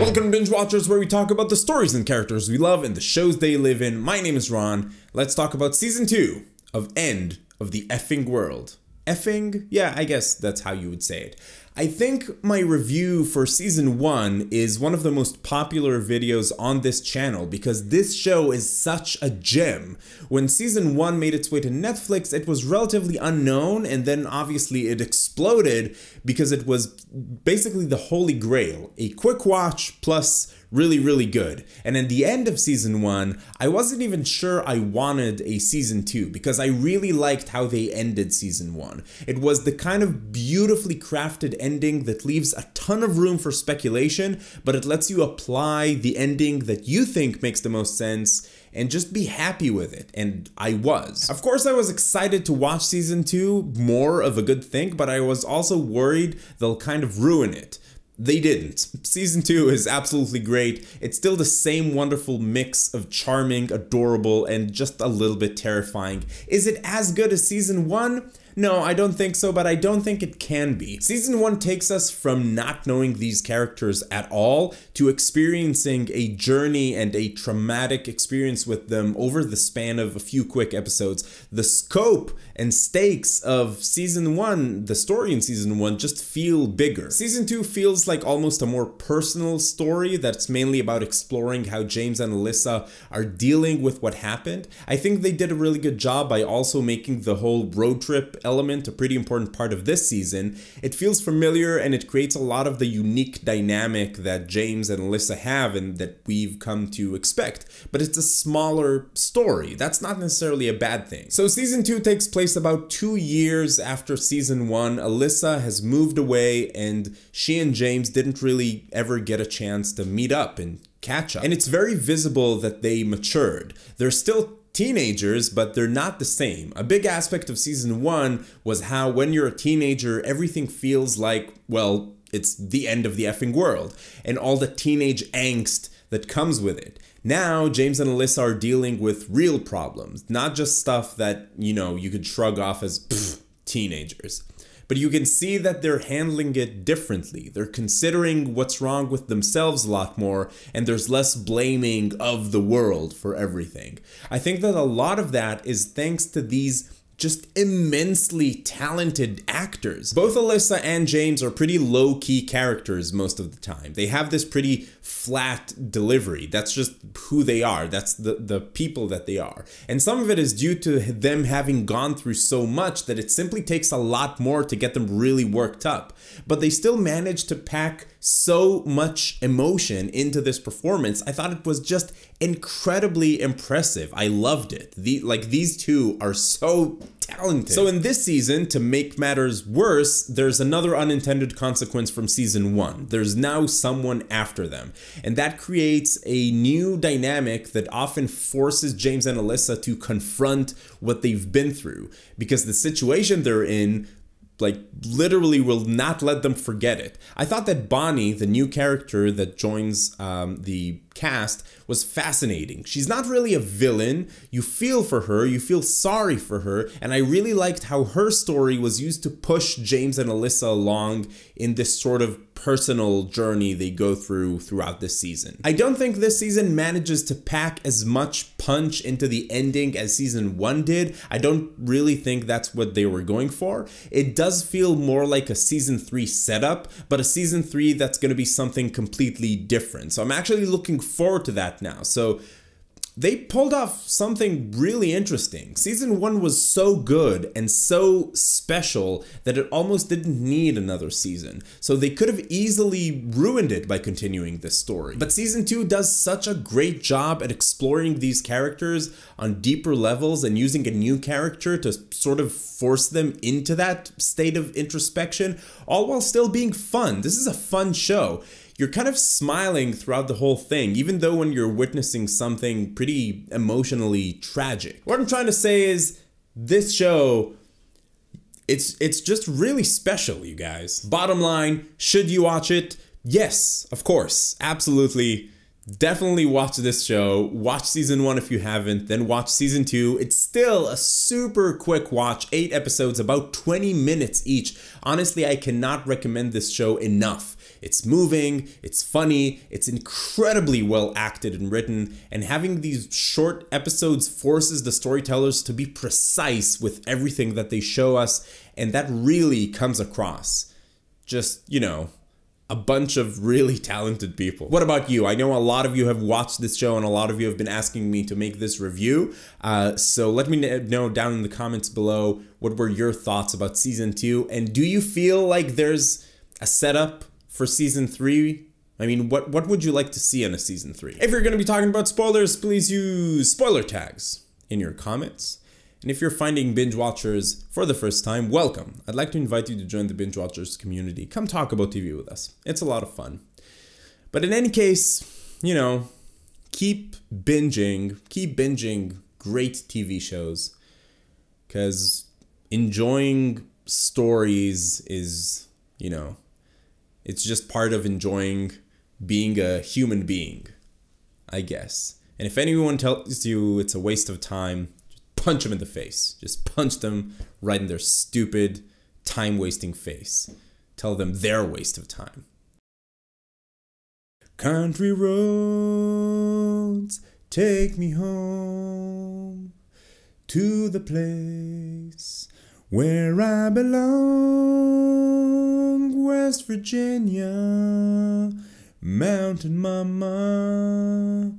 Welcome to Binge Watchers, where we talk about the stories and characters we love and the shows they live in. My name is Ron. Let's talk about Season 2 of End of the Effing World. Effing? Yeah, I guess that's how you would say it. I think my review for Season 1 is one of the most popular videos on this channel because this show is such a gem. When Season 1 made its way to Netflix, it was relatively unknown, and then obviously it exploded because it was basically the holy grail. A quick watch plus really good. And at the end of Season 1, I wasn't even sure I wanted a Season 2 because I really liked how they ended Season 1. It was the kind of beautifully crafted ending that leaves a ton of room for speculation, but it lets you apply the ending that you think makes the most sense and just be happy with it, and I was. Of course, I was excited to watch Season 2, more of a good thing, but I was also worried they'll kind of ruin it. They didn't. Season 2 is absolutely great. It's still the same wonderful mix of charming, adorable, and just a little bit terrifying. Is it as good as Season 1? No, I don't think so, but I don't think it can be. Season 1 takes us from not knowing these characters at all to experiencing a journey and a traumatic experience with them over the span of a few quick episodes. The scope and stakes of Season 1, the story in Season 1, just feel bigger. Season 2 feels like almost a more personal story that's mainly about exploring how James and Alyssa are dealing with what happened. I think they did a really good job by also making the whole road trip element a pretty important part of this season. It feels familiar and it creates a lot of the unique dynamic that James and Alyssa have and that we've come to expect. But it's a smaller story. That's not necessarily a bad thing. So Season 2 takes place about 2 years after Season 1. Alyssa has moved away and she and James didn't really ever get a chance to meet up and catch up. And it's very visible that they matured. They're still teenagers, but they're not the same. A big aspect of Season 1 was how when you're a teenager, everything feels like, well, it's the end of the effing world, and all the teenage angst that comes with it. Now, James and Alyssa are dealing with real problems, not just stuff that, you know, you could shrug off as teenagers. But you can see that they're handling it differently. They're considering what's wrong with themselves a lot more, and there's less blaming of the world for everything. I think that a lot of that is thanks to these just immensely talented actors. Both Alyssa and James are pretty low-key characters most of the time. They have this pretty flat delivery. That's just who they are. That's the people that they are. And some of it is due to them having gone through so much that it simply takes a lot more to get them really worked up. But they still manage to pack so much emotion into this performance. I thought it was just incredibly impressive. I loved it. These two are so talented. So in this season, to make matters worse, there's another unintended consequence from Season 1. There's now someone after them. And that creates a new dynamic that often forces James and Alyssa to confront what they've been through. Because the situation they're in, literally will not let them forget it. I thought that Bonnie, the new character that joins the cast, was fascinating. She's not really a villain. You feel for her, you feel sorry for her, and I really liked how her story was used to push James and Alyssa along in this sort of personal journey they go through throughout this season. I don't think this season manages to pack as much punch into the ending as Season 1 did. I don't really think that's what they were going for. It does feel more like a Season 3 setup, but a Season 3 that's going to be something completely different. So I'm actually looking forward to that now. So they pulled off something really interesting. Season 1 was so good and so special that it almost didn't need another season. So they could have easily ruined it by continuing this story. But Season 2 does such a great job at exploring these characters on deeper levels and using a new character to sort of force them into that state of introspection, all while still being fun. This is a fun show. You're kind of smiling throughout the whole thing, even though when you're witnessing something pretty emotionally tragic. What I'm trying to say is, this show, it's just really special, you guys. Bottom line, should you watch it? Yes, of course, absolutely. Definitely watch this show. Watch season 1 if you haven't, then watch season 2. It's still a super quick watch, 8 episodes, about 20 minutes each. Honestly, I cannot recommend this show enough. It's moving, it's funny, it's incredibly well acted and written, and having these short episodes forces the storytellers to be precise with everything that they show us, and that really comes across. Just, you know, a bunch of really talented people. What about you? I know a lot of you have watched this show and a lot of you have been asking me to make this review. So let me know down in the comments below, what were your thoughts about season 2? And do you feel like there's a setup for season 3? I mean, what would you like to see in a season 3? If you're going to be talking about spoilers, please use spoiler tags in your comments. And if you're finding Binge Watchers for the first time, welcome. I'd like to invite you to join the Binge Watchers community. Come talk about TV with us. It's a lot of fun. But in any case, you know, keep binging great TV shows, because enjoying stories is, you know, it's just part of enjoying being a human being, I guess. And if anyone tells you it's a waste of time, punch them in the face. Just punch them right in their stupid, time-wasting face. Tell them they're a waste of time. Country roads, take me home to the place where I belong. West Virginia, Mountain Mama,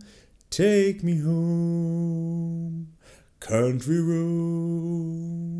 take me home. Country road.